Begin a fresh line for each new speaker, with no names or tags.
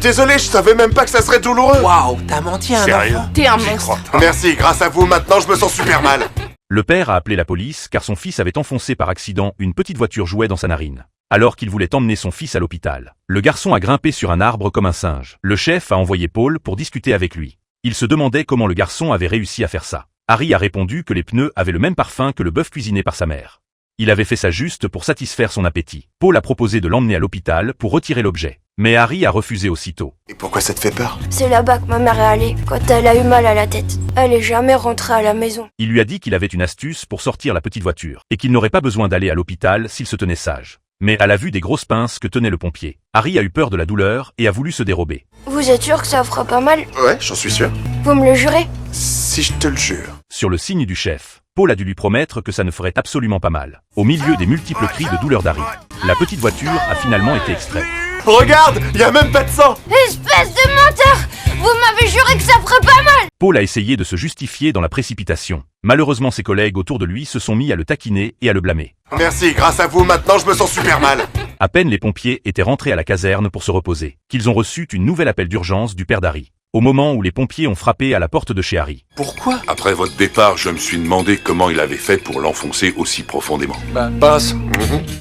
désolé, je savais même pas que ça serait douloureux.
Waouh, t'as menti à un
Sérieux?
enfant.
T'es un
J'y
monstre.
crois pas. Merci, grâce à vous, maintenant je me sens super mal.
Le père a appelé la police car son fils avait enfoncé par accident une petite voiture jouet dans sa narine. Alors qu'il voulait emmener son fils à l'hôpital, le garçon a grimpé sur un arbre comme un singe. Le chef a envoyé Paul pour discuter avec lui. Il se demandait comment le garçon avait réussi à faire ça. Harry a répondu que les pneus avaient le même parfum que le bœuf cuisiné par sa mère. Il avait fait ça juste pour satisfaire son appétit. Paul a proposé de l'emmener à l'hôpital pour retirer l'objet. Mais Harry a refusé aussitôt.
Et pourquoi ça te fait peur?
C'est là-bas que ma mère est allée quand elle a eu mal à la tête. Elle est jamais rentrée à la maison.
Il lui a dit qu'il avait une astuce pour sortir la petite voiture, et qu'il n'aurait pas besoin d'aller à l'hôpital s'il se tenait sage. Mais à la vue des grosses pinces que tenait le pompier, Harry a eu peur de la douleur et a voulu se dérober.
Vous êtes sûr que ça fera pas mal?
Ouais, j'en suis sûr.
Vous me le jurez?
Si je te le jure.
Sur le signe du chef, Paul a dû lui promettre que ça ne ferait absolument pas mal. Au milieu des multiples cris de douleur d'Harry, la petite voiture a finalement été extraite.
Regarde, y a même pas de sang.
Espèce de menteur! Vous m'avez juré que ça ferait pas mal!
Paul a essayé de se justifier dans la précipitation. Malheureusement, ses collègues autour de lui se sont mis à le taquiner et à le blâmer.
Merci, grâce à vous, maintenant je me sens super mal.
À peine les pompiers étaient rentrés à la caserne pour se reposer, qu'ils ont reçu une nouvelle appel d'urgence du père d'Harry. Au moment où les pompiers ont frappé à la porte de chez Harry.
Pourquoi?
Après votre départ, je me suis demandé comment il avait fait pour l'enfoncer aussi profondément.
Passe.